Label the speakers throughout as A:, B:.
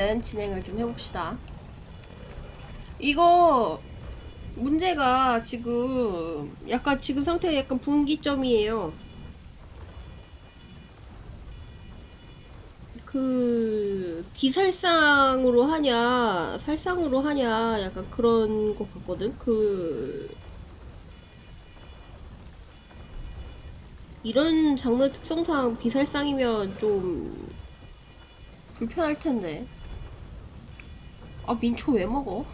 A: 진행을 좀 해봅시다. 이거 문제가 지금 약간 지금 상태가 약간 분기점이에요. 그 비살상으로 하냐 살상으로 하냐 약간 그런 것 같거든. 그 이런 장르 특성상 비살상이면 좀 불편할 텐데. 아, 민초 왜 먹어?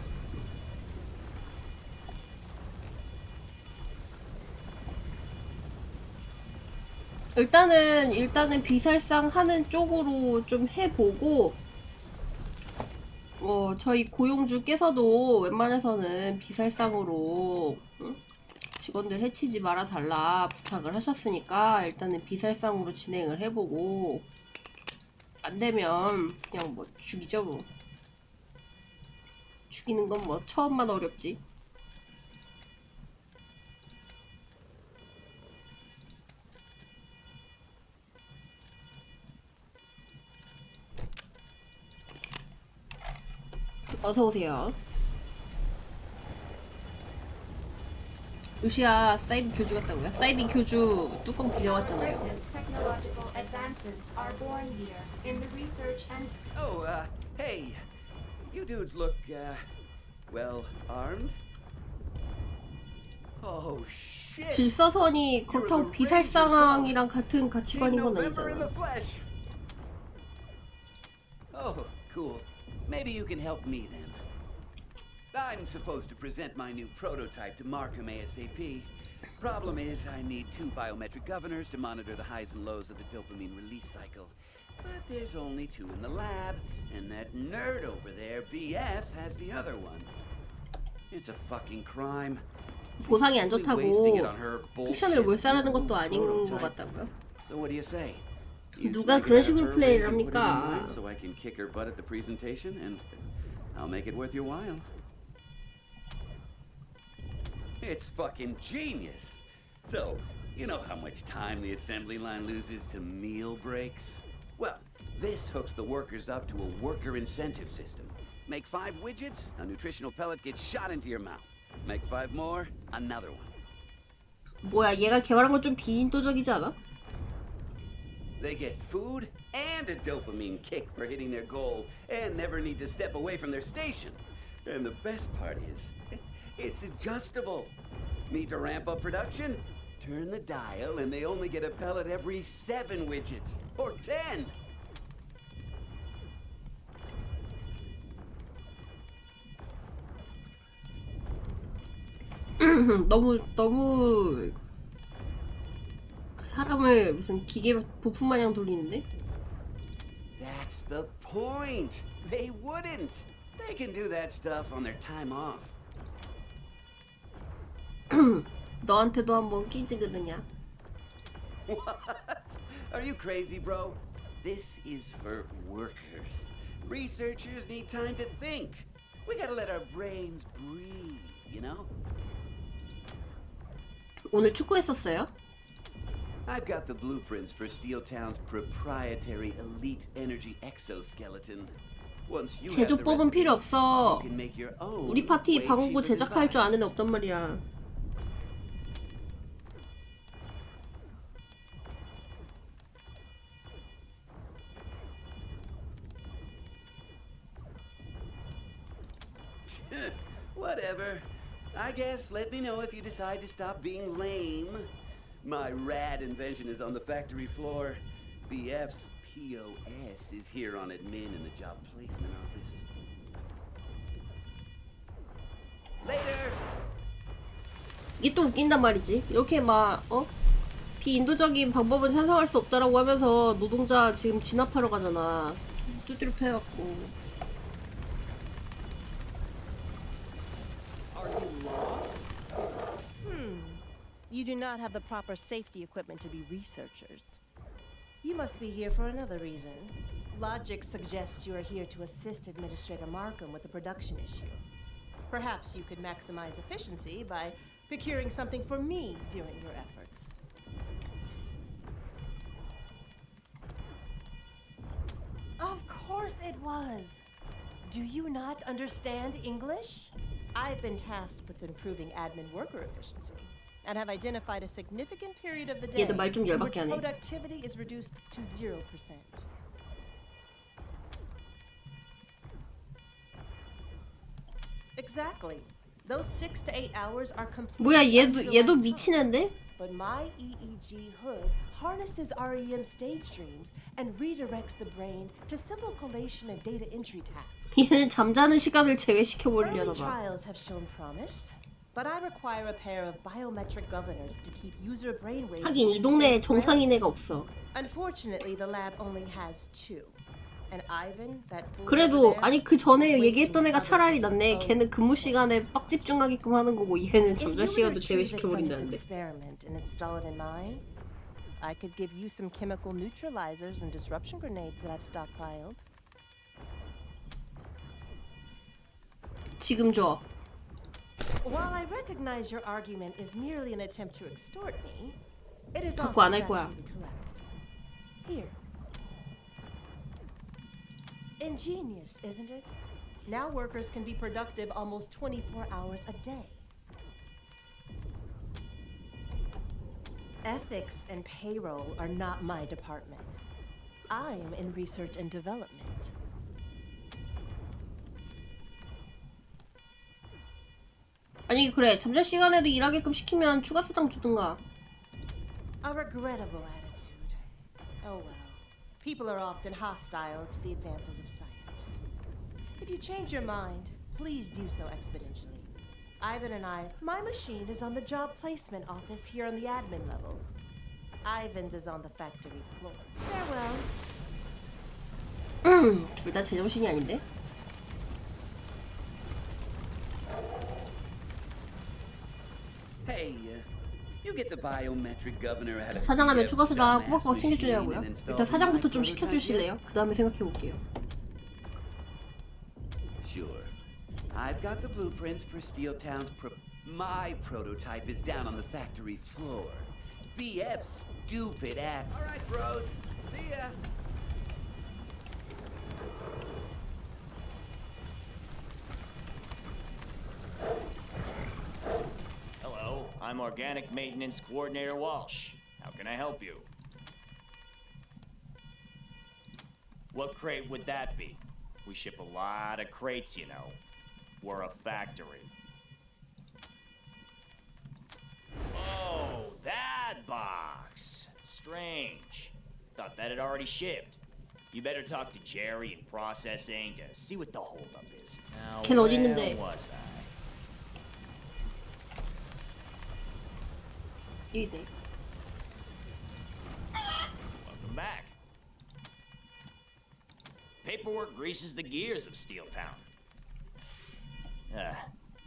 A: 일단은 비살상 하는 쪽으로 좀 해보고, 저희 고용주께서도 웬만해서는 비살상으로, 응? 직원들 해치지 말아 달라 부탁을 하셨으니까 일단은 비살상으로 진행을 해보고, 안 되면 그냥 뭐 죽이죠 뭐. 죽이는 건 뭐 처음만 어렵지. 어서 오세요. 루시아 사이비 교주 같다고요? 사이비 교주 뚜껑 빌려왔잖아요.
B: Technological advances are born here in the research and
C: Oh, hey. You dudes look, well armed? Oh, shit.
A: 질서선이 그렇다고 비살상이랑 같은 가치관인 건
C: November in the
A: 아니잖아.
C: flesh. Oh, cool. Maybe you can help me then. I'm supposed to present my new prototype to Markham ASAP. Problem is, I need 2 biometric governors to monitor the highs and lows of the dopamine release cycle. But there's only 2 in the lab, and that nerd over there, BF, has the other one. It's a fucking crime.
A: 보상이 안 좋다고 픽션을 몰살하는 것도 아닌 것 같다고요?
C: So what do you say?
A: 누가 그런 식으로 플레이를 합니까?
C: So I can kick her butt at the presentation, and I'll make it worth your while. It's fucking genius. So, you know how much time the assembly line loses to meal breaks? Well, this hooks the workers up to a worker incentive system. Make 5 widgets, a nutritional pellet gets shot into your mouth. Make 5 more, another one.
A: 뭐야, 얘가 개발한 건 좀 비인도적이지 않아?
C: They get food and a dopamine kick for hitting their goal and never need to step away from their station. And the best part is, it's adjustable. Need to ramp up production? Turn the dial and they only get a pellet every 7 widgets. Or 10.
A: 너무 사람을 무슨 기계 부품 마냥 돌리는데?
C: That's the point. They wouldn't. They can do that stuff on their time off.
A: 너한테도 한번 끼지 그러냐?
C: What? Are you crazy, bro? This is for workers. Researchers need time to think. We gotta let our brains breathe, you know?
A: 오늘 축구했었어요?
C: I've got the blueprints for Steel Town's proprietary elite energy exoskeleton. Once you have the
A: 제조법은 필요
C: recipe,
A: 없어.
C: you can make your own.
A: 우리 파티
C: way
A: 방어구
C: cheaper than
A: 제작할 줄
C: buying.
A: 아는 애 없단 말이야.
C: Whatever. I guess let me know if you decide to stop being lame. My rad invention is on the factory floor. BF's POS is here on admin in the job placement office. Later.
A: 이게 또 웃긴단 말이지. 이렇게 막 비인도적인 방법은 찬성할 수 없다라고 하면서 노동자 지금 진압하러 가잖아. 뚜드려 패갖고.
D: You do not have the proper safety equipment to be researchers. You must be here for another reason. Logic suggests you are here to assist Administrator Markham with a production issue. Perhaps you could maximize efficiency by procuring something for me during your efforts.
B: of course it was.
D: Do you not understand English? I've been tasked with improving admin worker efficiency and have identified a significant period of the day
A: 얘도 말 좀
D: in which
A: 열받게 하네.
D: productivity is reduced to 0%. Exactly. Those 6 to 8 hours are completely
A: 뭐야 얘도
D: unutilized
A: 미친
D: time.
A: 앤데?
D: But my EEG hood harnesses REM stage dreams and redirects the brain to simple collation and data entry tasks.
A: 얘는 잠자는 시간을 제외시켜
D: Early
A: 버리려나 봐.
D: trials have shown promise, but I require a pair of biometric governors to keep user brainwaves.
A: 하긴 이 동네에 정상인 애가 없어.
D: Unfortunately, the lab only has 2. And Ivan, that fool
A: 그래도
D: over there,
A: 아니 그 전에
D: is
A: 얘기했던
D: wasting
A: 애가 차라리
D: other
A: 낫네.
D: people's
A: 걔는
D: own
A: 근무 시간에 빡 집중하게끔 하는 거고 얘는
D: If you
A: 잠잘
D: were
A: 시간도
D: to choose it
A: 제외시켜
D: from this
A: 버린다는데.
D: experiment and install it in mine, I could give you some chemical neutralizers and disruption grenades that I've stockpiled.
A: 지금 줘.
D: While I recognize your argument is merely an attempt to extort me, it is
A: 갖고
D: also
A: 안할 거야.
D: factually correct. Here. Ingenious, isn't it? Now workers can be productive almost 24 hours a day. Ethics and payroll are not my department. I'm in research and development.
A: 아니 그래 잠잘 시간에도 일하게끔 시키면 추가 수당 주든가.
D: A regrettable attitude. Oh well. People are often hostile to the advances of science. If you change your mind, please do so exponentially. Ivan and my machine is on the job placement office here on the admin level. Ivan's is on the factory floor. Farewell.
A: 둘 다 제정신이 아닌데?
C: Hey, you get the biometric governor out of
A: 사장하면
C: DF's
A: 추가 수당
C: dumbass
A: 꼬박꼬박
C: machine
A: 챙겨주냐고요?
C: and install
A: 일단 사장부터
C: my
A: 좀
C: prototype
A: 시켜주실래요? 그 다음에 생각해볼게요.
C: yet? Sure. I've got the blueprints for Steeltown's my prototype is down on the factory floor. BF's stupid ass. All right, bros. See ya.
E: Hello, I'm Organic Maintenance Coordinator Walsh. How can I help you? What crate would that be? We ship a lot of crates, you know. We're a factory. Oh, that box! Strange. Thought that had already shipped. You better talk to Jerry in processing to see what the holdup is. Now,
A: 걔는 어디
E: where
A: 있는데?
E: was I?
A: 여기네.
E: Welcome back. Paperwork greases the gears of Steeltown.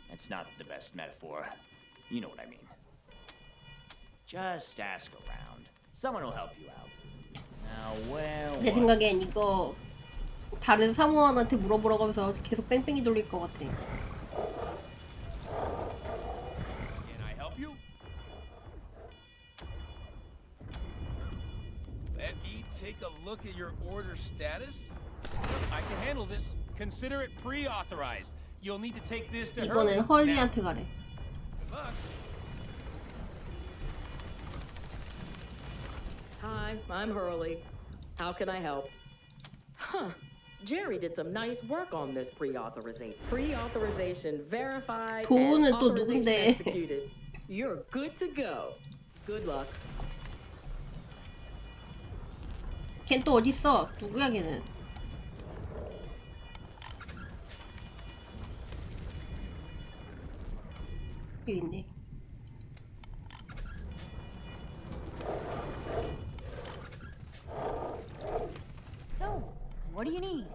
E: That's not the best metaphor. You know what I mean. Just ask around. Someone will help you out. Now, where
A: 내
E: was...
A: 생각엔 이거 다른 사무원한테 물어보라고 하면서 계속 뺑뺑이 돌릴 것 같아.
F: Can I help you? Let me take a look at your order status. I can handle this. Consider it pre-authorized. You'll need to take this to
A: 이거는
F: her.
A: 헐리한테 가래.
F: Good luck.
G: Hi, I'm Hurley. How can I help? Huh. Jerry did some nice work on this pre-authorization. Pre-authorization verified and
A: 도우는 또
G: authorization
A: 누군데?
G: executed. You're good to go. Good luck.
A: 걘 또 어딨어? 누구야 걔는? 여기 있네.
H: So, what do you need?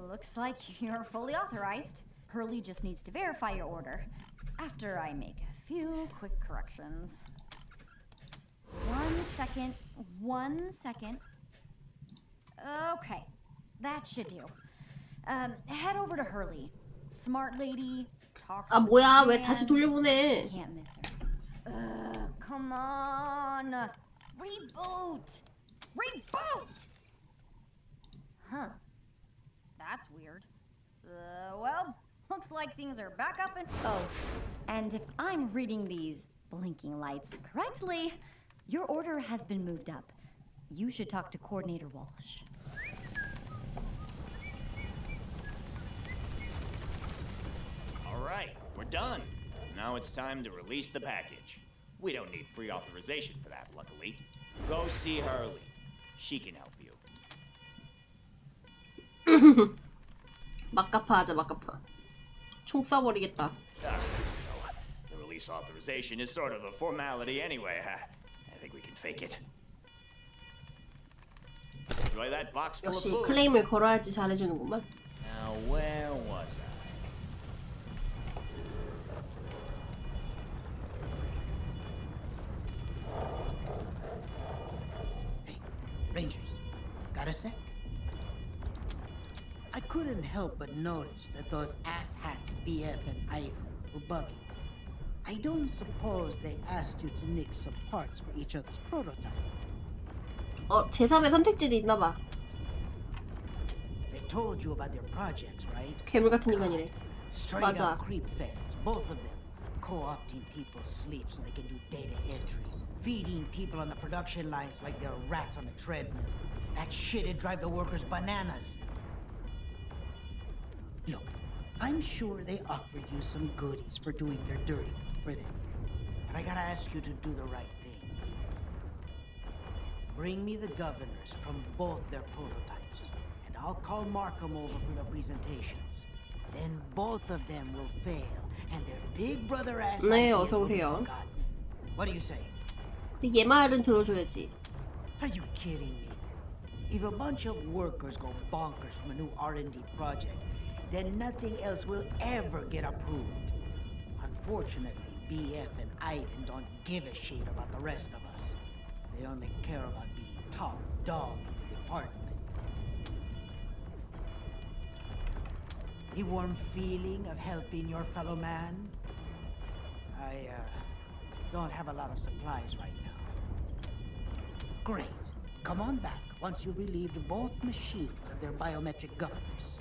H: Looks like you're fully authorized. Hurley just needs to verify your order after I make a few quick corrections. 1 second. 1 second. Okay, that should do. Head over to Hurley. Smart lady, talks.
A: 아
H: with
A: 뭐야 왜
H: hands.
A: 다시 돌려보내?
H: Can't miss her. Come on. Reboot. Reboot. Huh. that's weird. Well, looks like things are back up and... Oh, and if I'm reading these blinking lights correctly, your order has been moved up. You should talk to Coordinator Walsh.
E: All right, we're done. Now it's time to release the package. We don't need pre-authorization for that, luckily. Go see Hurley. She can help you.
A: 막가파 하자, 막가파. 총 쏴버리겠다.
E: The release authorization is sort of a formality anyway. I think we can fake it. Enjoy that box full of
A: 역시
E: food.
A: 클레임을 걸어야지 잘해주는구만.
E: Now, where was I?
I: Hey, Rangers, got a sec? I couldn't help but notice that those asshats BF and Ivan were buggy. I don't suppose they asked you to nick some parts for each other's prototype.
A: 제3의 선택지도 있나봐.
I: They told you about their projects, right?
A: 괴물 같은 인간이래.
I: Straight
A: 맞아.
I: up creep fests, both of them. Co-opting people's sleep so they can do data entry. Feeding people on the production lines like they're rats on a treadmill. That shit'd drive the workers bananas. Look, I'm sure they offered you some goodies for doing their dirty work for them. But I gotta ask you to do the right thing. Bring me the governors from both their prototypes, and I'll call Markham over for the presentations. Then both of them will fail, and their big brother ass
A: 네,
I: ideas
A: 어서
I: will be
A: 오세요.
I: forgotten. What do you say?
A: 얘 말은 들어줘야지.
I: Are you kidding me? If a bunch of workers go bonkers from a new R&D project, then nothing else will ever get approved. Unfortunately, BF and Ivan don't give a shit about the rest of us. They only care about being top dog in the department. The warm feeling of helping your fellow man? I don't have a lot of supplies right now. Great. Come on back once you've relieved both machines of their biometric governors.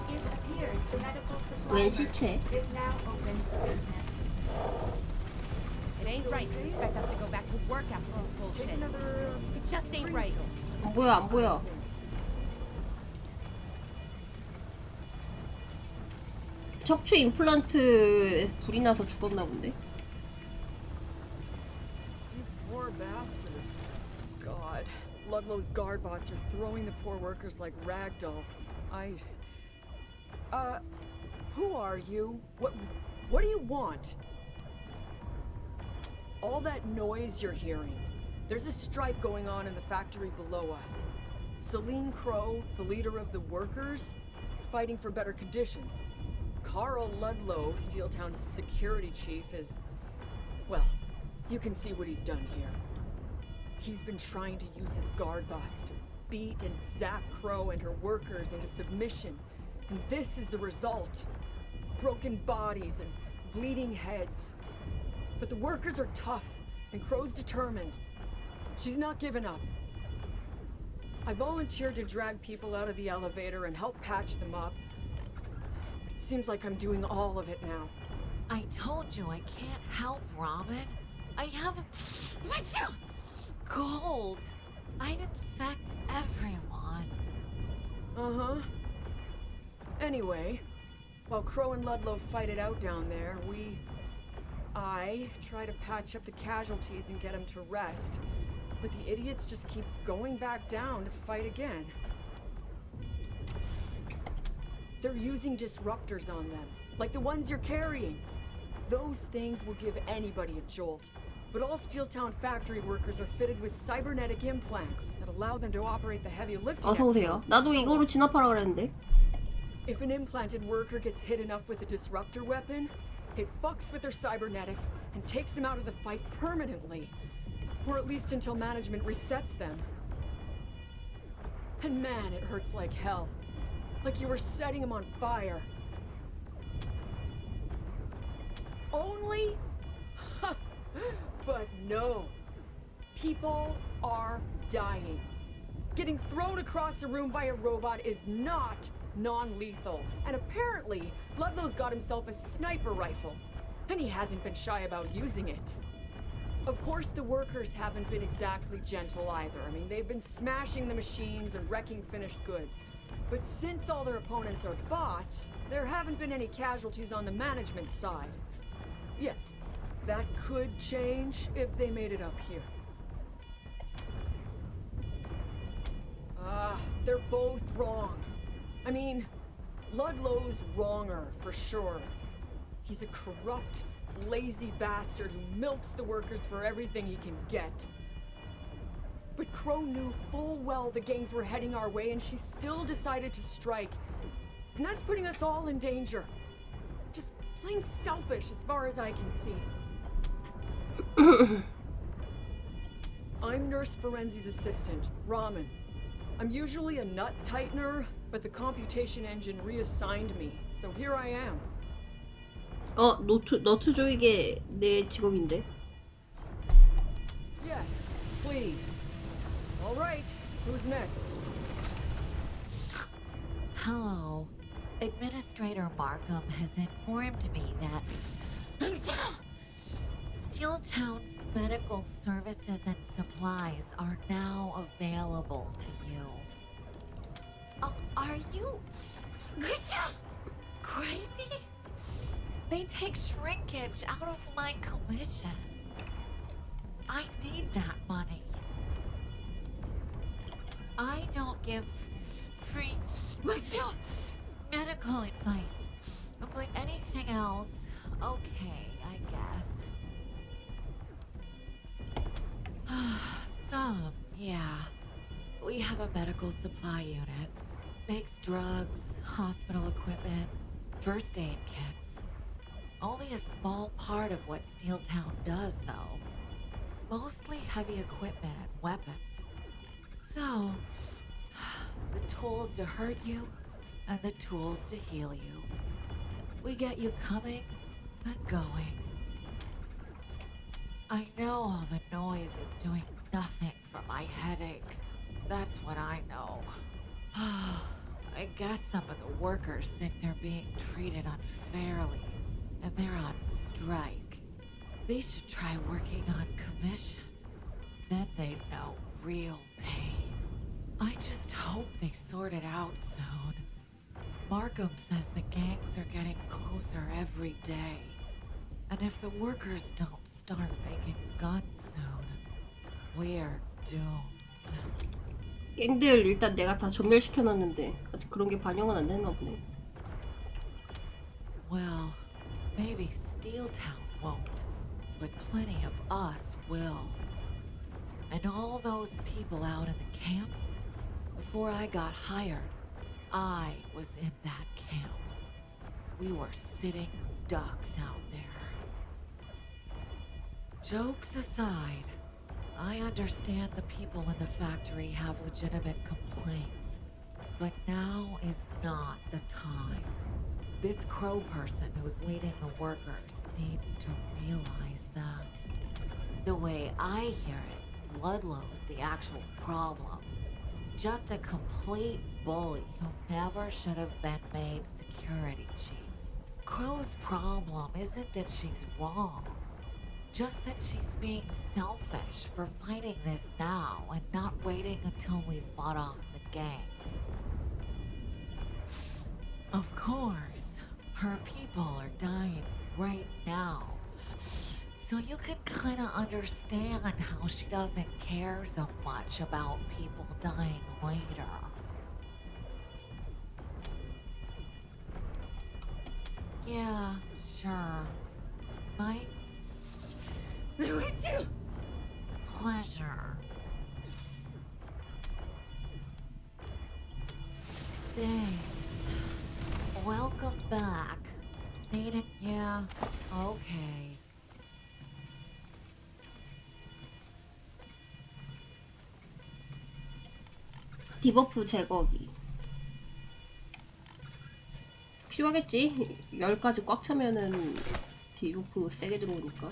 B: It appears the medical supply
A: 웬
B: market
A: 시체?
B: is now open for business.
J: It ain't right to expect us to go back to work after this bullshit. It just ain't right.
A: 안 보여, 안 보여. 척추 임플란트에서 불이 나서 죽었나 본데.
K: You poor bastards. God, Ludlow's guard bots are throwing the poor workers like rag dolls. Who are you? What do you want? All that noise you're hearing. There's a strike going on in the factory below us. Celine Crow, the leader of the workers, is fighting for better conditions. Carl Ludlow, Steeltown's security chief, is... well, you can see what he's done here. He's been trying to use his guard bots to beat and zap Crow and her workers into submission. And this is the result. Broken bodies and bleeding heads. But the workers are tough, and Crow's determined. She's not giving up. I volunteered to drag people out of the elevator and help patch them up. It seems like I'm doing all of it now.
J: I told you I can't help, Robin. I have a cold. I'd infect everyone.
K: Uh-huh. Anyway, while Crow and Ludlow fight it out down there, I try to patch up the casualties and get them to rest. But the idiots just keep going back down to fight again. They're using disruptors on them, like the ones you're carrying. Those things will give anybody a jolt. But all Steeltown factory workers are fitted with cybernetic implants that allow them to operate the heavy lifting
A: 어서 오세요.
K: axles.
A: 나도 이거로 진압하라 그랬는데.
K: If an implanted worker gets hit enough with a disruptor weapon, it fucks with their cybernetics and takes them out of the fight permanently. Or at least until management resets them. And man, it hurts like hell. Like you were setting him on fire. Only? But no. People are dying. Getting thrown across a room by a robot is not non-lethal. And apparently, Ludlow's got himself a sniper rifle. And he hasn't been shy about using it. Of course, the workers haven't been exactly gentle either. I mean, they've been smashing the machines and wrecking finished goods. But since all their opponents are bots, there haven't been any casualties on the management side. Yet. That could change if they made it up here. They're both wrong. I mean, Ludlow's wronger, for sure. He's a corrupt, lazy bastard who milks the workers for everything he can get. But Crow knew full well the gangs were heading our way, and she still decided to strike. And that's putting us all in danger. Just plain selfish as far as I can see. I'm Nurse Ferenzi's assistant, Ramen. I'm usually a nut tightener, but the computation engine reassigned me, so here I am.
A: 너트 조이게 내 직업인데.
K: Yes, please. All right, who's next?
J: Hello. Administrator Markham has informed me that Steeltown's medical services and supplies are now available to you. Are you crazy? They take shrinkage out of my commission. I need that money. I don't give free medical advice, but anything else, okay, I guess. Yeah. We have a medical supply unit. Makes drugs, hospital equipment, first aid kits. Only a small part of what Steeltown does, though. Mostly heavy equipment and weapons. So, the tools to hurt you and the tools to heal you. We get you coming and going. I know all the noise is doing nothing for my headache. That's what I know. I guess some of the workers think they're being treated unfairly, and they're on strike. They should try working on commission. Then they'd know real pain. I just hope they sort it out soon. Markham says the gangs are getting closer every day. And if the workers don't start making guns soon, we're doomed.
A: 갱들 일단 내가 다 전멸시켜놨는데 아직 그런 게 반영은 안 됐나 보네.
J: Well, maybe Steeltown won't, but plenty of us will. And all those people out in the camp, before I got hired, I was in that camp. We were sitting ducks out there. Jokes aside, I understand the people in the factory have legitimate complaints, but now is not the time. This Crow person who's leading the workers needs to realize that. The way I hear it, Ludlow's the actual problem. Just a complete bully who never should have been made security chief. Crow's problem isn't that she's wrong. Just that she's being selfish for fighting this now and not waiting until we've fought off the gangs. Of course, her people are dying right now. So you can kind of understand how she doesn't care so much about people dying later. Yeah, sure. Might. Pleasure. Thanks. Welcome back. Needed? Yeah, okay.
A: 디버프 제거기 필요하겠지? 10가지 꽉 차면은 디버프 세게 들어오니까.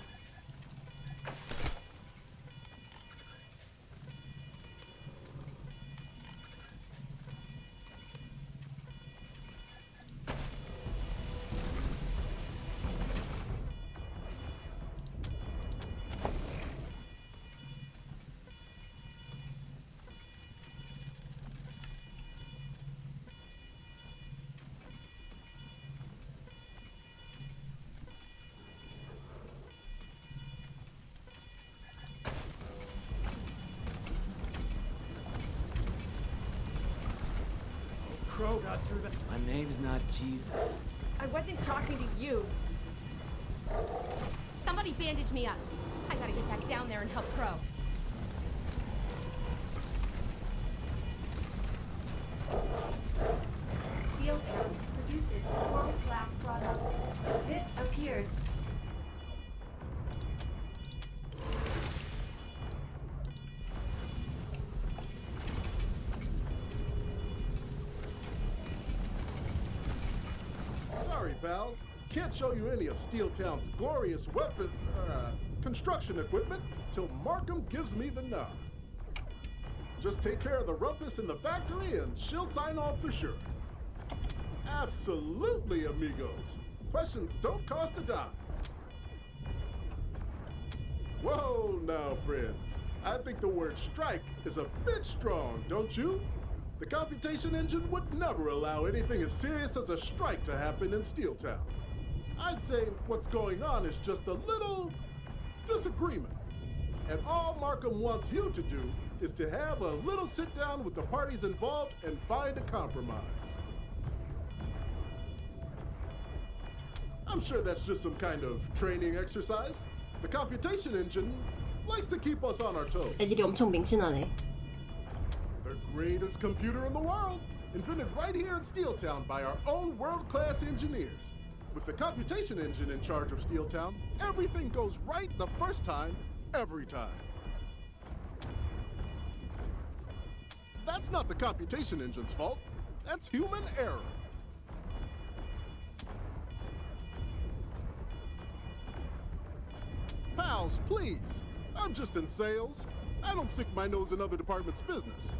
F: Crow got through the...
L: My name's not Jesus.
K: I wasn't talking to you.
M: Somebody bandage me up. I gotta get back down there and help Crow.
B: Steeltown produces world-class products. This appears
N: Sorry, pals. Can't show you any of Steeltown's glorious weapons, construction equipment till Markham gives me the nod. Just take care of the rumpus in the factory and she'll sign off for sure. Absolutely, amigos. Questions don't cost a dime. Whoa, now, friends. I think the word strike is a bit strong, don't you? The computation engine would never allow anything as serious as a strike to happen in Steeltown. I'd say what's going on is just a little disagreement. And all Markham wants you to do is to have a little sit down with the parties involved and find a compromise. I'm sure that's just some kind of training exercise. The computation engine likes to keep us on our toes.
A: 애들이 엄청 맹신하네.
N: The greatest computer in the world, invented right here in Steeltown by our own world-class engineers. With the computation engine in charge of Steeltown, everything goes right the first time, every time. That's not the computation engine's fault. That's human error. Pals, please. I'm just in sales. I don't stick my nose in other departments' business.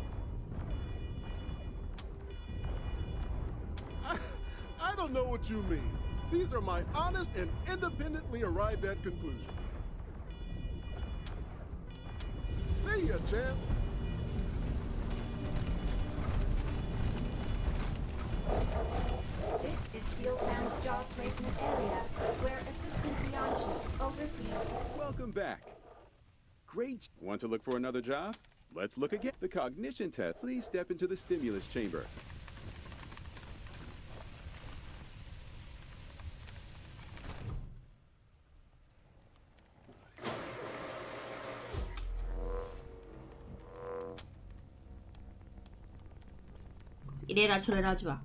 N: I don't know what you mean. These are my honest and independently arrived at conclusions. See ya, champs.
B: This is Steeltown's job placement area, where Assistant Bianchi oversees.
O: Welcome back. Great. Want to look for another job? Let's look again. The cognition test. Please step into the stimulus chamber.
A: 이래라 저래라 하지 마.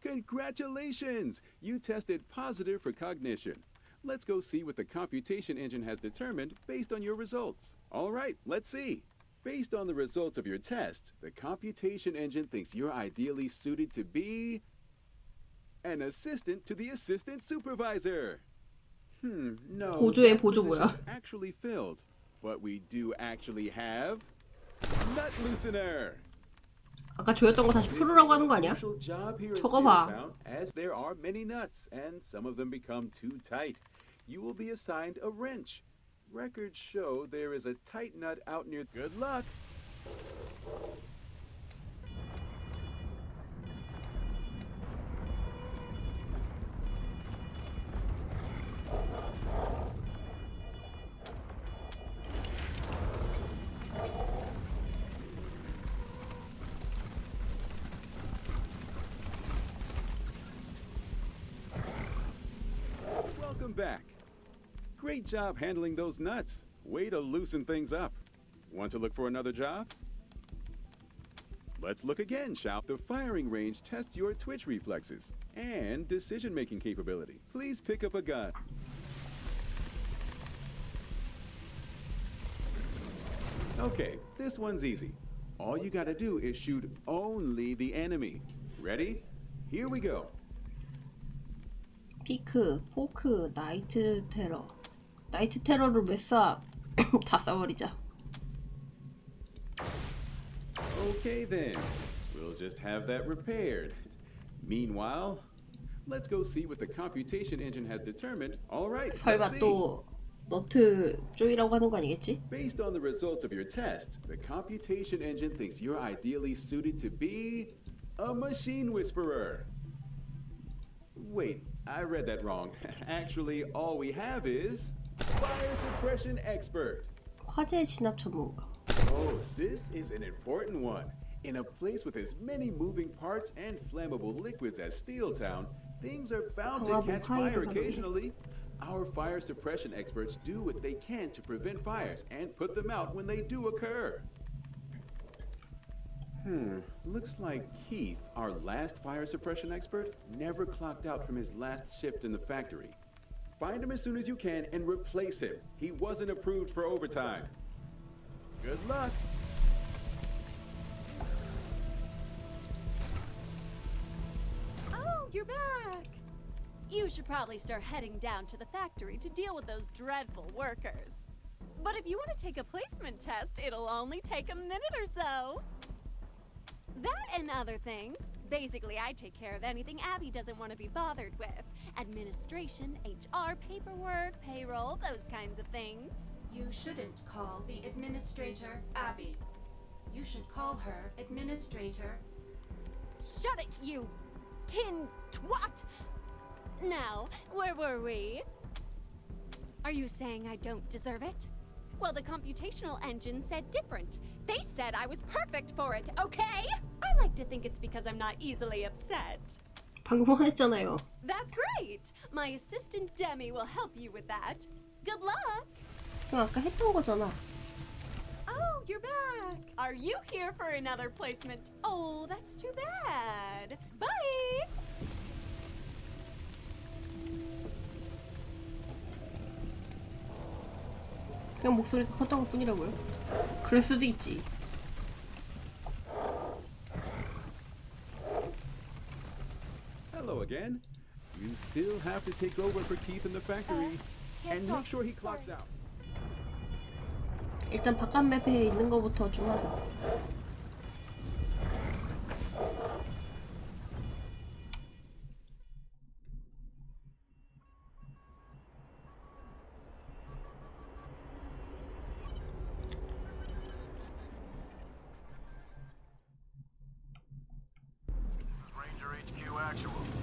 O: Congratulations! You tested positive for cognition. Let's go see what the computation engine has determined based on your results. All right, let's see. Based on the results of your test, the computation engine thinks you're ideally suited to be an assistant to the assistant supervisor. No,
A: 보조에
O: that
A: 보조
O: position
A: 뭐야?
O: is actually filled. But we do actually have nut loosener.
A: 아까 조였던 거 다시 풀으라고 하는 거 아니야? 저거 봐.
O: As there are many nuts, and some of them become too tight. You will be assigned a wrench. Records show there is a tight nut out near. Good luck. Welcome back. Great job handling those nuts. Way to loosen things up. Want to look for another job? Let's look again, shall we? The firing range tests your twitch reflexes and decision-making capability. Please pick up a gun. Okay, this one's easy. All you gotta do is shoot only the enemy. Ready? Here we go.
A: 피크, 포크, 나이트 테러. 나이트 테러를 왜 쏴? 다 쏴버리자.
O: Okay then, we'll just have that repaired. Meanwhile, let's go see what the computation engine has determined. All right, let's
A: 설마
O: see.
A: 또 너트 쪼이라고 하는 거 아니겠지?
O: Based on the results of your test, the computation engine thinks you're ideally suited to be a machine whisperer. Wait, I read that wrong. Actually, all we have is fire suppression expert.
A: 화재 진압 전문가.
O: Oh, this is an important one. In a place with as many moving parts and flammable liquids as Steeltown, things are bound to catch fire occasionally. Our fire suppression experts do what they can to prevent fires and put them out when they do occur. Looks like Keith, our last fire suppression expert, never clocked out from his last shift in the factory. Find him as soon as you can and replace him. He wasn't approved for overtime. Good luck.
P: Oh, you're back! You should probably start heading down to the factory to deal with those dreadful workers. But if you want to take a placement test, it'll only take a minute or so. That and other things. Basically, I take care of anything Abby doesn't want to be bothered with. Administration, HR, paperwork, payroll, those kinds of things.
B: You shouldn't call the administrator Abby. You should call her Administrator.
P: Shut it, you tin twat! Now, where were we? Are you saying I don't deserve it? Well, the computational engine said different. They said I was perfect for it, okay? I like to think it's because I'm not easily upset.
A: 방금 화냈잖아요.
P: That's great! My assistant Demi will help you with that. Good luck!
A: 그거 아까 했던 거잖아.
P: Oh, you're back! Are you here for another placement? Oh, that's too bad. Bye!
A: 그냥 목소리가 컸던 것 뿐이라고요? 그럴 수도 있지.
O: Hello again. You still have to take over for Keith in the factory and make sure he clocks out.
A: 일단 바깥 맵에 있는 거부터 좀 하자.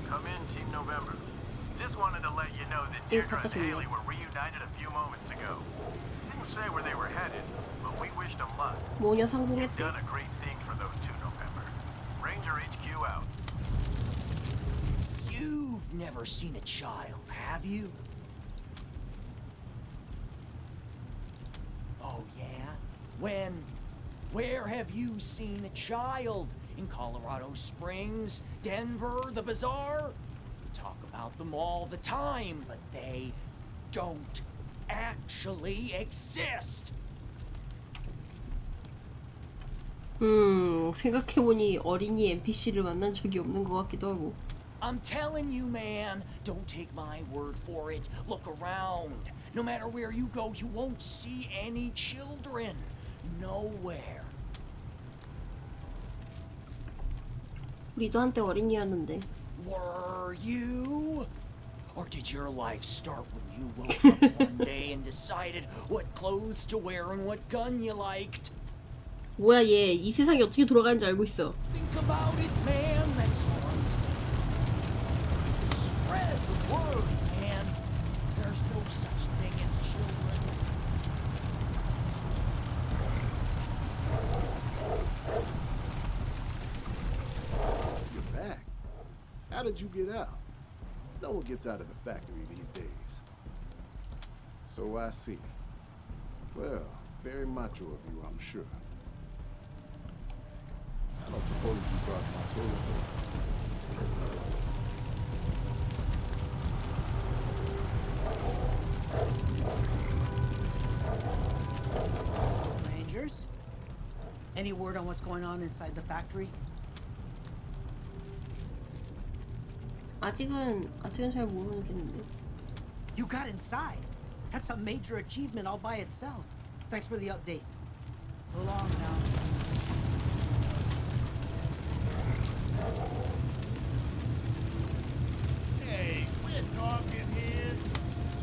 Q: Come in, Team November. Just wanted to let you know that Deirdre and Haley were reunited a few moments ago. Didn't say where they were headed, but we wished them luck.
A: 모녀
Q: You've
A: 상봉했대.
Q: done a great thing for those two, November. Ranger HQ out.
R: You've never seen a child, have you? Oh, yeah? When? Where have you seen a child? In Colorado Springs, Denver, the Bazaar? We talk about them all the time, but they don't actually exist.
A: 생각해보니 어린이 NPC를 만난 적이 없는 것 같기도 하고.
R: I'm telling you, man, don't take my word for it. Look around. No matter where you go, you won't see any children. Nowhere.
A: 우리도 한때 어린이였는데.
R: Were you? Or did your life start when you woke up one day and decided what clothes to wear and what gun you liked?
A: 뭐야 얘, 이 세상이 어떻게 돌아가는지 알고 있어.
R: Think about it, man. That's all I'm saying. Spread the word, man. There's no such thing as children.
N: You're back. How did you get out? No one gets out of the factory these days. So I see. Well, very macho of you, I'm sure. I don't suppose you brought my toilet.
I: Rangers, Any word on what's going on inside the factory?
A: 아직은 잘 모르겠는데.
I: You got inside. That's a major achievement all by itself. Thanks for the update. So long now.
Q: Hey, quit talking here.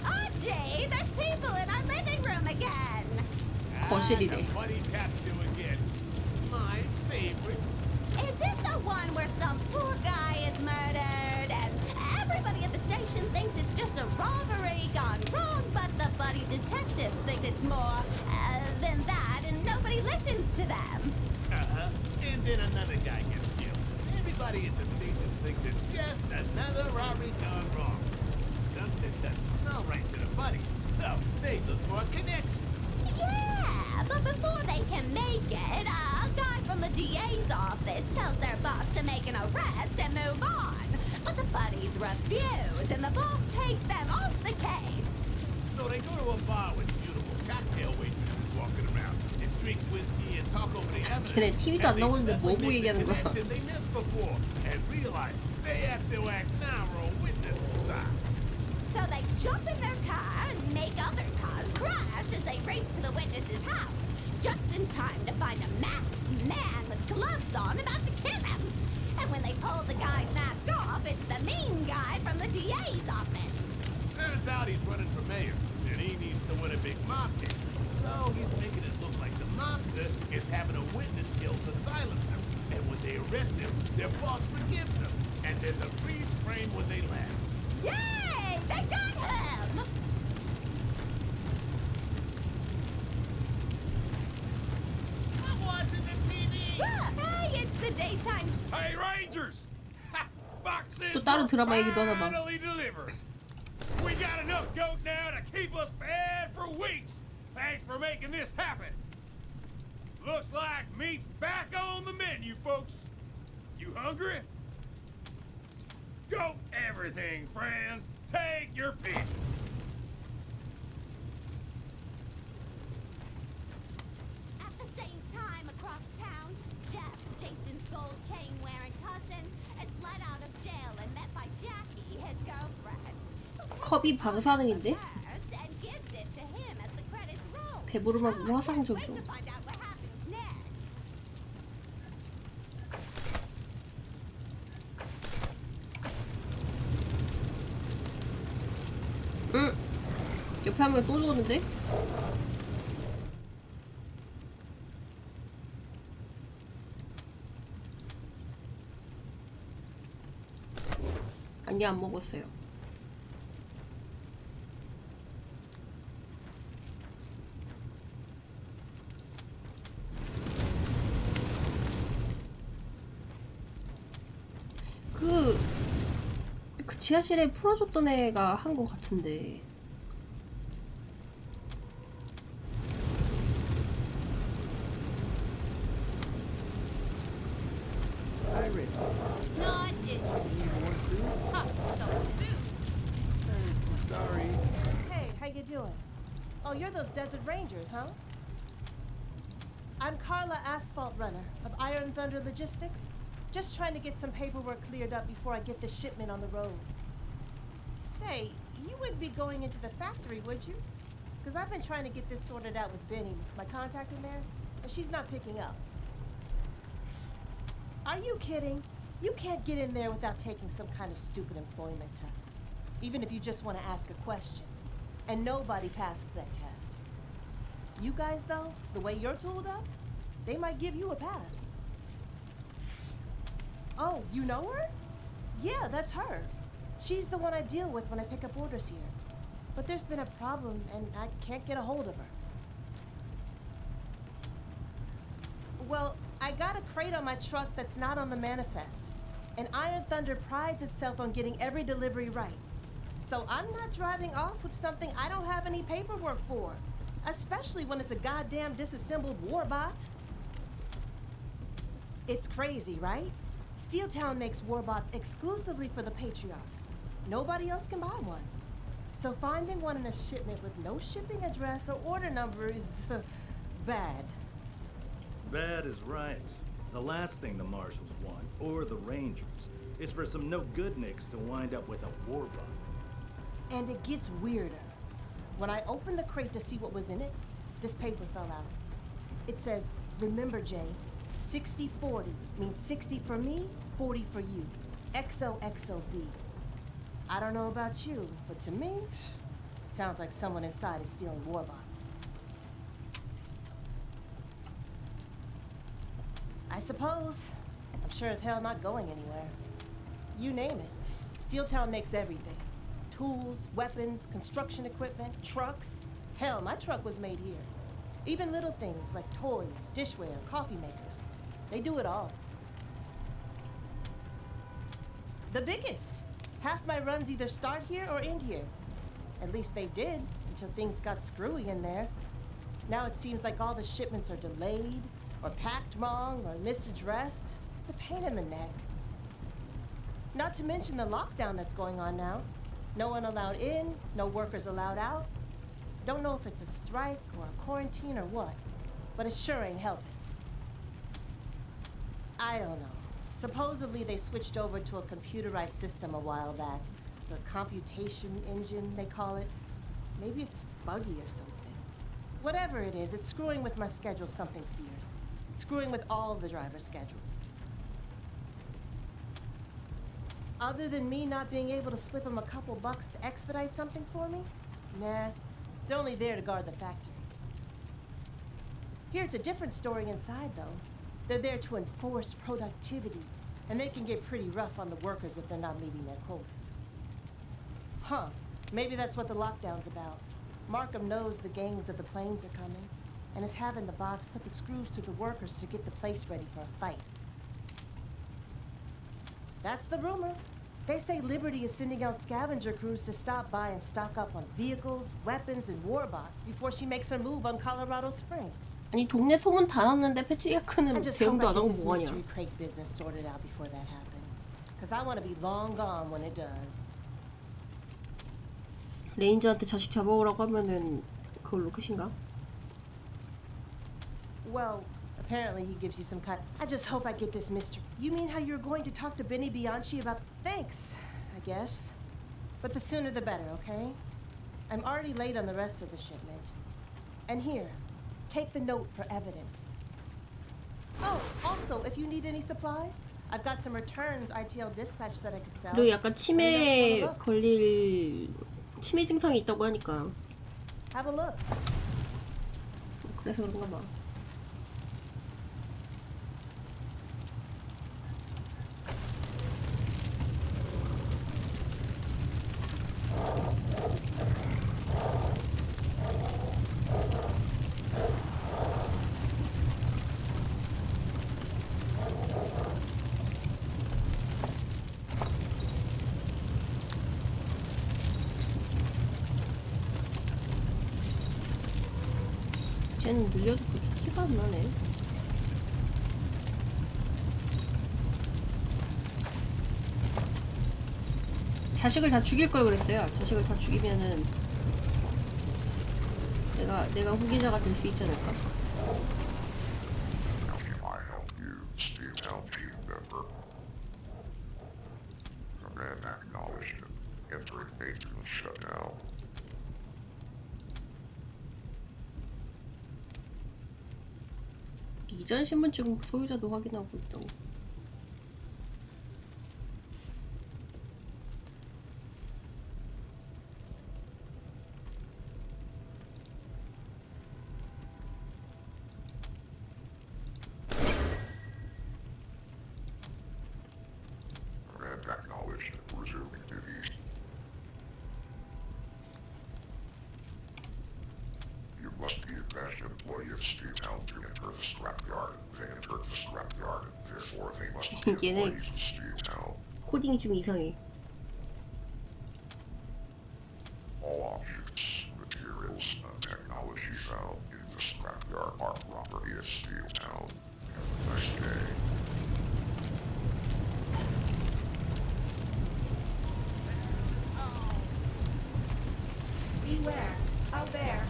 M: RJ, there's people in our living room again.
A: 거실이래.
Q: The buddy capsule again. My favorite.
M: Is it the one where some poor guy is murdered and everybody at the station thinks it's just a robbery gone wrong, but the buddy detectives think it's more than that and nobody listens to them?
Q: Uh-huh. And then another guy gets killed. Everybody at the station thinks it's just another robbery gone wrong. Something doesn't smell right to the buddies, so they look for a connection.
M: Yeah, but before they can make it, a guy from the DA's office tells their boss to make an arrest and move on. But the buddies refuse, and the boss takes them off the case.
Q: So they go to a bar with beautiful cocktail waitresses walking around and drink whiskey and talk over the evidence.
A: 걔네 TV도 안 나오는데 뭐 보고 얘기하는 거야?
Q: They missed before and realize they have to act now or a witness will die.
M: So they jump in their car and make other cars crash as they race to the witness's house, just in time to find a masked man with gloves on about to kill him. And when they pull the guy's mask off, it's the mean guy from the DA's office.
Q: Turns out he's running for mayor, and he needs to win a big mob case. So he's making it look like the mobster is having a witness killed to silence him. And when they arrest him, their boss forgives them. And there's a freeze frame when they laugh.
M: Yay! They got him!
Q: I'm watching the TV!
M: Hey, it's the daytime.
F: Hey, Rangers! Boxes
A: 또 다른 드라마 얘기도 하나 봐.
F: finally delivered. We got enough goat now to keep us fed for weeks. Thanks for making this happen. Looks like meat's back on the menu, folks. You hungry? Goat everything, friends. Take your pick.
M: At the same time, across town, Jeff, Jason's gold chain-wearing cousin, is let out of jail and met by Jackie, his girlfriend.
A: 컵이 방사능인데?
M: And gives it to him as the credits roll.
A: 배부르면 화상 적용.
M: To find out what happens next.
A: 응. 옆에 한 명 또 죽었는데? 아니 안 먹었어요. 그 지하실에 풀어줬던 애가 한 것 같은데.
N: Iris.
M: No, I didn't.
N: Need more soup?
M: Oh, so
N: Sorry.
D: Hey, how you doing? Oh, you're those Desert Rangers, huh? I'm Carla Asphalt Runner of Iron Thunder Logistics. Just trying to get some paperwork cleared up before I get the shipment on the road. Say, you wouldn't be going into the factory, would you? Because I've been trying to get this sorted out with Benny, my contact in there, and she's not picking up. Are you kidding? You can't get in there without taking some kind of stupid employment test, even if you just want to ask a question. And nobody passed that test. You guys, though, the way you're tooled up, they might give you a pass. Oh, you know her? Yeah, that's her. She's the one I deal with when I pick up orders here. But there's been a problem, and I can't get a hold of her. Well, I got a crate on my truck that's not on the manifest. And Iron Thunder prides itself on getting every delivery right. So I'm not driving off with something I don't have any paperwork for. Especially when it's a goddamn disassembled warbot. It's crazy, right? Steeltown makes warbots exclusively for the Patriarch. Nobody else can buy one. So finding one in a shipment with no shipping address or order number is bad.
S: That is right. The last thing the Marshals want, or the Rangers, is for some no-good nicks to wind up with a war bug.
D: And it gets weirder. When I opened the crate to see what was in it, this paper fell out. It says, "Remember, Jay, 60-40 means 60 for me, 40 for you. XOXOB. I don't know about you, but to me, it sounds like someone inside is stealing warbots. I suppose. I'm sure as hell not going anywhere. You name it. Steeltown makes everything. Tools, weapons, construction equipment, trucks. Hell, my truck was made here. Even little things like toys, dishware, coffee makers. They do it all. The biggest. Half my runs either start here or end here. At least they did, until things got screwy in there. Now it seems like all the shipments are delayed, or packed wrong, or misaddressed. It's a pain in the neck. Not to mention the lockdown that's going on now. No one allowed in, no workers allowed out. Don't know if it's a strike or a quarantine or what, but it sure ain't helping. I don't know. Supposedly they switched over to a computerized system a while back. The computation engine, they call it. Maybe it's buggy or something. Whatever it is, it's screwing with my schedule something fierce. Screwing with all the driver schedules. Other than me not being able to slip them a couple bucks to expedite something for me? Nah, they're only there to guard the factory. Here, it's a different story inside, though. They're there to enforce productivity, and they can get pretty rough on the workers if they're not meeting their quotas. Huh, maybe that's what the lockdown's about. Markham knows the gangs of the plains are coming, and is having the bots put the screws to the workers to get the place ready for a fight. That's the rumor. They say Liberty is sending out scavenger crews to stop by and stock up on vehicles, weapons, and warbots before she makes her move on Colorado Springs.
A: 아니 동네 소문 다 났는데 패트리아크는
D: I just hope
A: 대응도
D: I
A: 안
D: get
A: 하고
D: this
A: 뭐하냐.
D: mystery crate business sorted out before that happens. Because I want to be long gone when it does.
A: 레인저한테 자식 잡아오라고 하면은 그걸로 끝인가?
D: Well, apparently he gives you some kind. I just hope I get this mystery. You mean how you're going to talk to Benny Bianchi about? Thanks, I guess. But the sooner the better, okay? I'm already late on the rest of the shipment. And here, take the note for evidence. Oh, also, if you need any supplies, I've got some returns ITL dispatch that I could sell.
A: 그리고 약간 치매 걸릴 치매 증상이 있다고 하니까.
D: Have a look.
A: 그래서 그런가 봐. 쟤는 늘려도 그렇게 티가 안 나네. 자식을 다 죽일 걸 그랬어요. 자식을 다 죽이면은 내가 후계자가 될 수 있지 않을까? 이전 신분증 소유자도 확인하고 있다고. 얘네 코딩이 좀 이상해.
B: Beware, out there.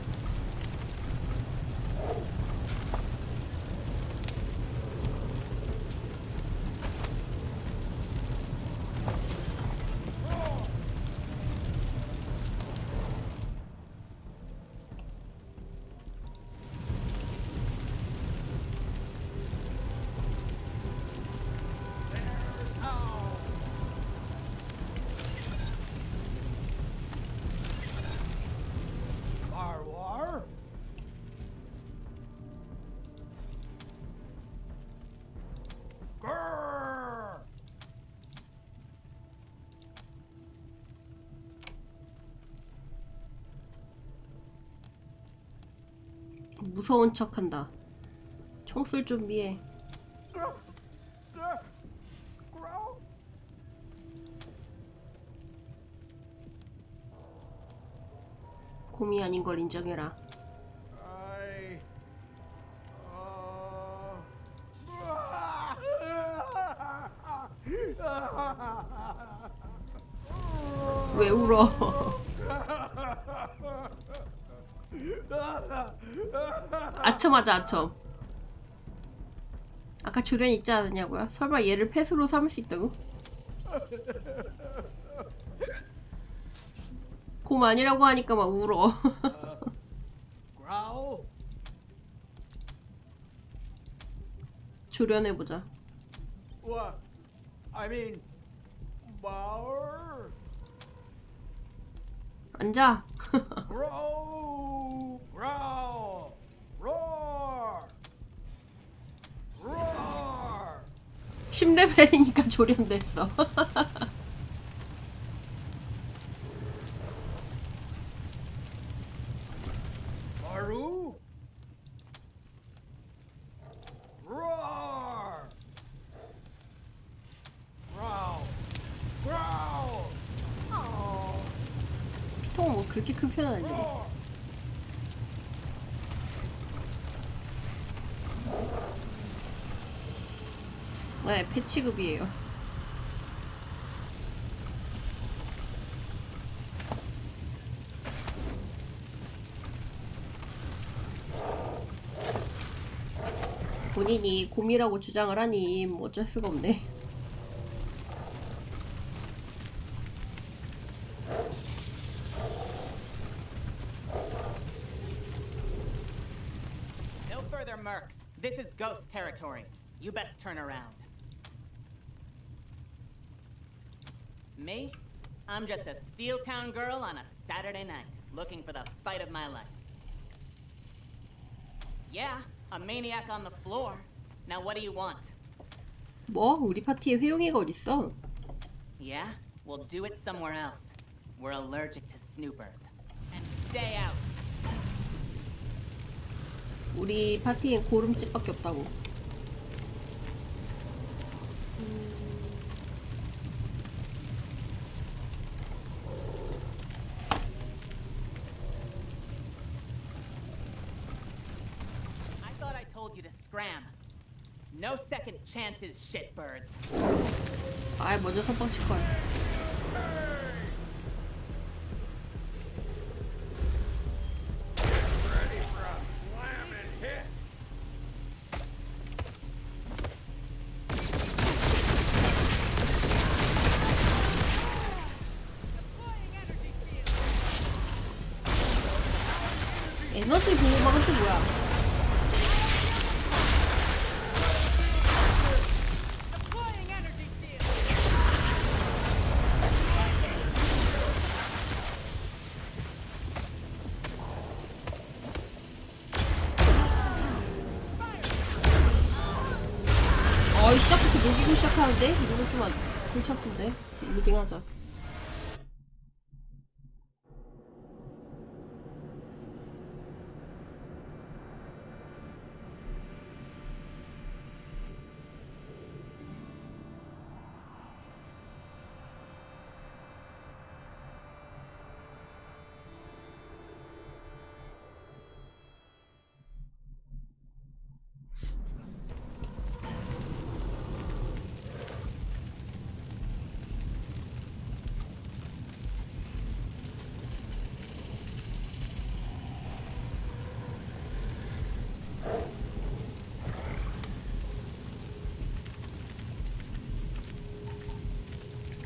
A: 무서운 척한다. 총 쏠 준비해. 곰이 아닌 걸 인정해라. 왜 울어? 아첨하자 아첨. 아까 조련 있지 않았냐고요? 설마 얘를 펫으로 삼을 수 있다고? 곰 아니라고 하니까 막 울어. 조련해보자.
T: What? I mean, Bauer?
A: 앉아.
T: Growl! Growl! Roar! Roar!
A: 10레벨이니까 조련됐어.
T: Maru? Roar! Growl! Growl!
A: 피통 뭐 그렇게 큰 편은 아니네. 네, 패치급이에요. 본인이 곰이라고 주장을 하니 뭐 어쩔 수가 없네.
U: No further mercs. This is ghost territory. You best turn around. Me? I'm just a Steel Town girl on a Saturday night, looking for the fight of my life. Yeah, a maniac on the floor. Now what do you want?
A: 뭐? 우리 파티에 회용이가 어딨어?
U: Yeah? We'll do it somewhere else. We're allergic to snoopers. And stay out.
A: 우리 파티엔 고름집밖에 없다고.
U: I thought I told you to scram. No second chances, shitbirds.
A: 아, 먼저 선빵 칠 거야.
F: Ready for a slamming hit?
A: 에너지 보호막은 또 뭐야? 시작부터 녹이고 시작하는데? 이거 좀 골치 아픈데? 로딩하자.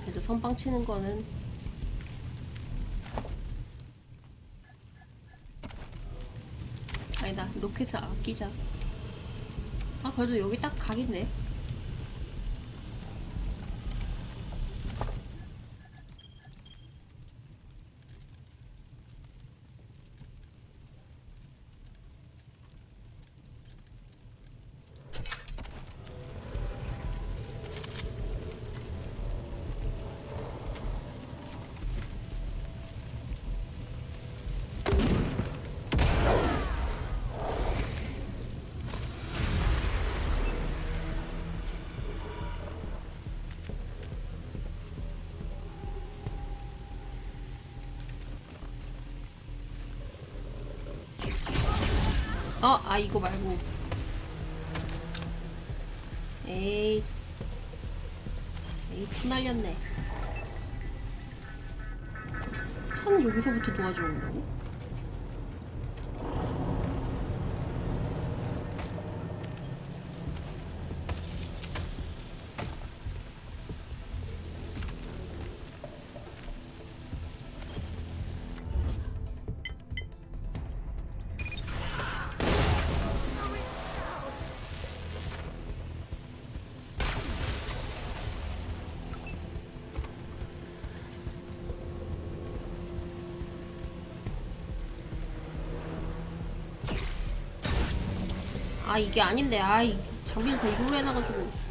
A: 그래도 선빵 치는 거는 아니다. 로켓을 아끼자. 아, 그래도 여기 딱 각인데. 이거 말고. 에이, 티 날렸네. 차는 여기서부터 도와주는다고? 이게 아닌데. 장비를 다 이걸로 해놔가지고.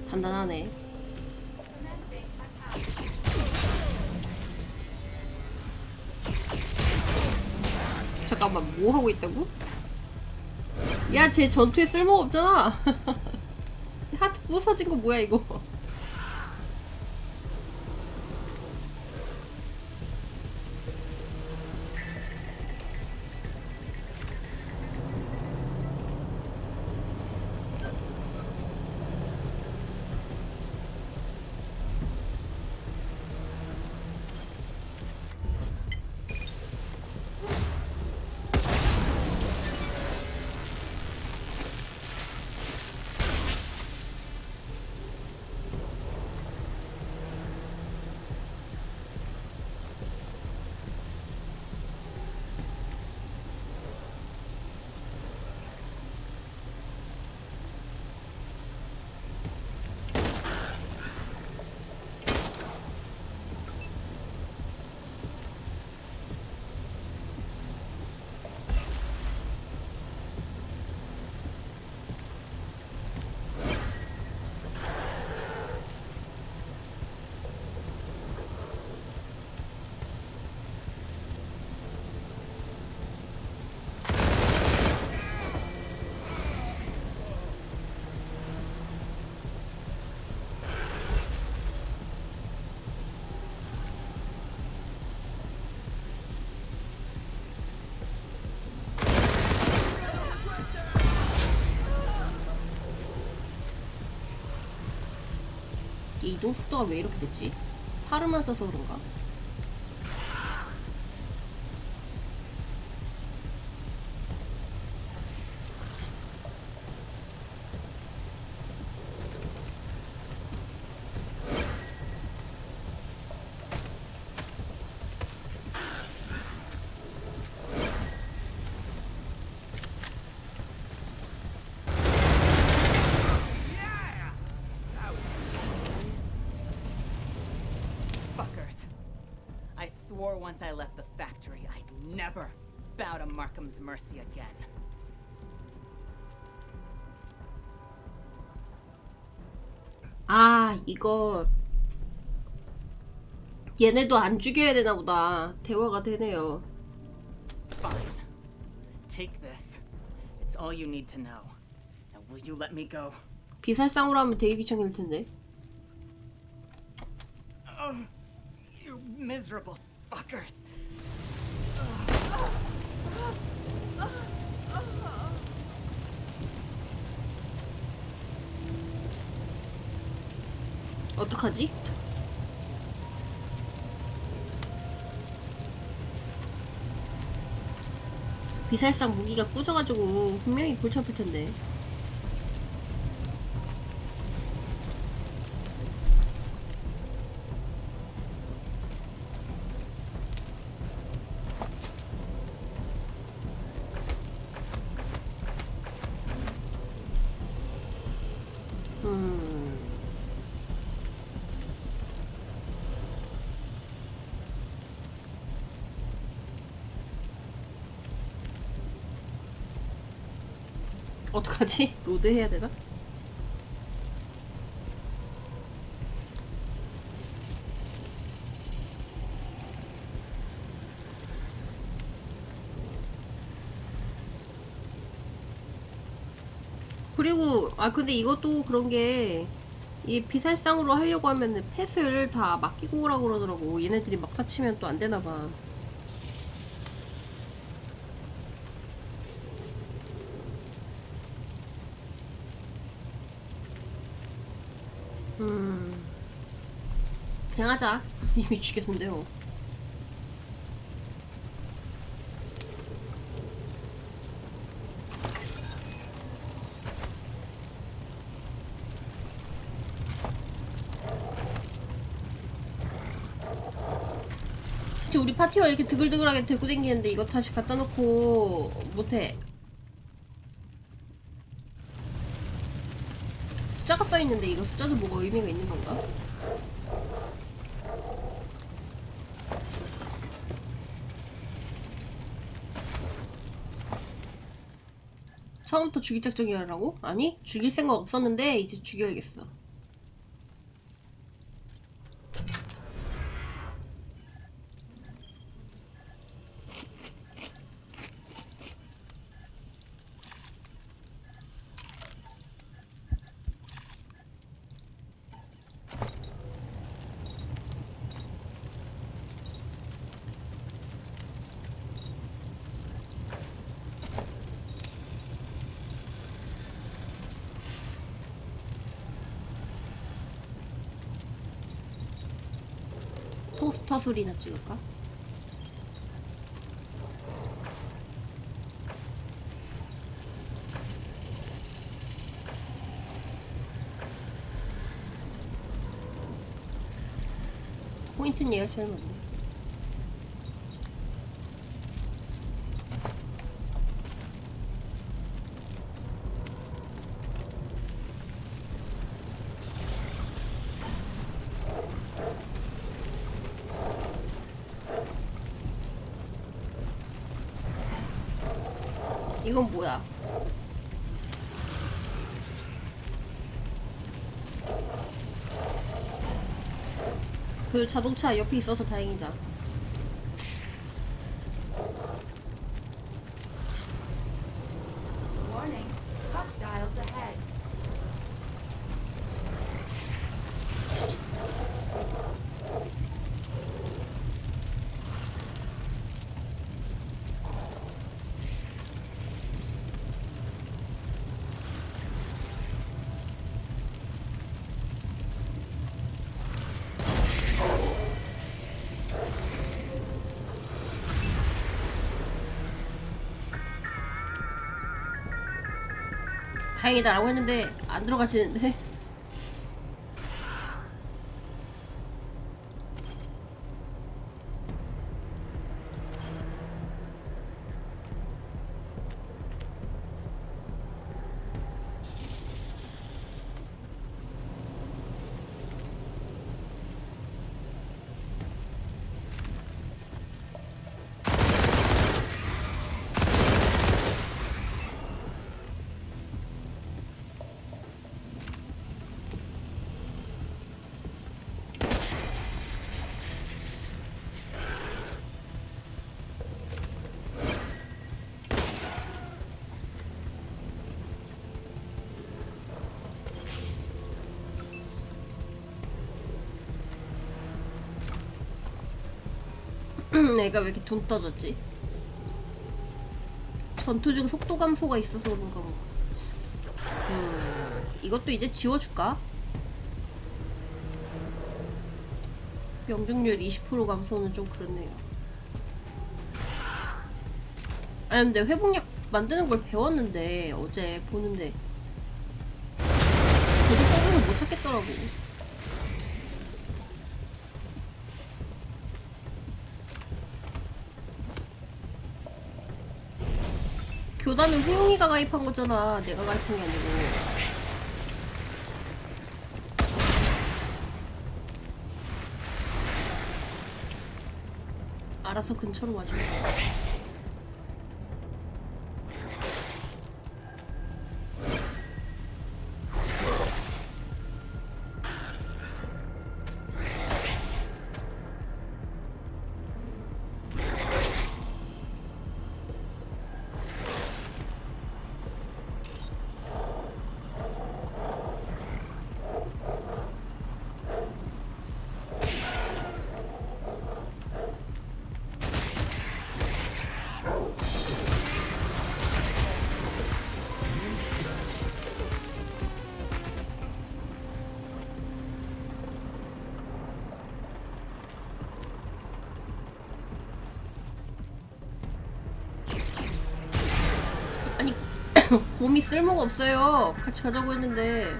A: 단단하네. 잠깐만, 뭐 하고 있다고? 야, 쟤 전투에 쓸모가 없잖아. 하트 부서진 거 뭐야 이거? 이동 속도가 왜 이렇게 됐지? 팔을 맞아서 그런가?
U: Swore once I left the factory, I'd never bow to Markham's mercy again.
A: 이거 얘네도 안 죽여야 되나 보다. 대화가 되네요.
U: Fine. Take this. It's all you need to know. Now will you let me go?
A: 비살상으로 하면 되게 귀찮을 텐데.
U: You miserable fuckers.
A: 어떡하지? 비살상 무기가 꾸져가지고 분명히 골치 아플 텐데. 어떡하지? 로드 해야 되나? 그리고 근데 이것도 그런 게 이 비살상으로 하려고 하면은 펫을 다 맡기고 오라고 그러더라고. 얘네들이 막타 치면 또 안 되나 봐. 그냥 하자. 이미 죽였는데요. 우리 파티가 이렇게 드글드글하게 들고 댕기는데 이거 다시 갖다 놓고 못해. 숫자가 써있는데 이거 숫자도 뭐가 의미가 있는 건가? 처음부터 죽일 작정이라고? 아니, 죽일 생각 없었는데 이제 죽여야겠어. 토스터 소리나 찍을까? 포인트는 얘가 제일 많네. 이건 뭐야? 그 자동차 옆에 있어서 다행이다.
B: Warning, hostiles ahead.
A: 다행이다 라고 했는데 안 들어가지는데. 애가 왜 이렇게 돈 떠졌지? 전투 중 속도 감소가 있어서 그런가 봐. 이것도 이제 지워줄까? 명중률 20% 감소는 좀 그렇네요. 아니 근데 회복약 만드는 걸 배웠는데 어제 보는데 저도 뽑으면 못 찾겠더라고. 교단은 후용이가 가입한 거잖아. 내가 가입한 게 아니고. 알아서 근처로 와주면 돼. 아니 곰이 쓸모가 없어요. 같이 가자고 했는데.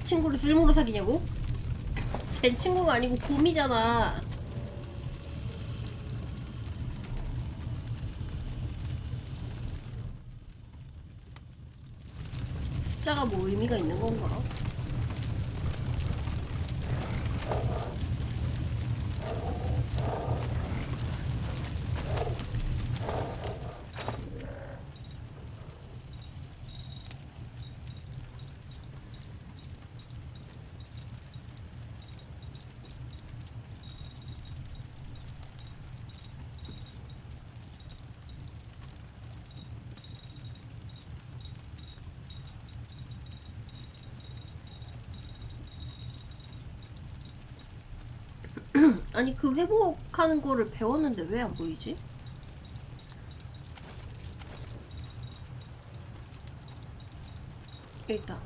A: 친구를 쓸모로 사귀냐고? 쟨 친구가 아니고 곰이잖아. 숫자가 뭐 의미가 있는 건가? 아니 그 회복하는 거를 배웠는데 왜 안 보이지? 여기 있다.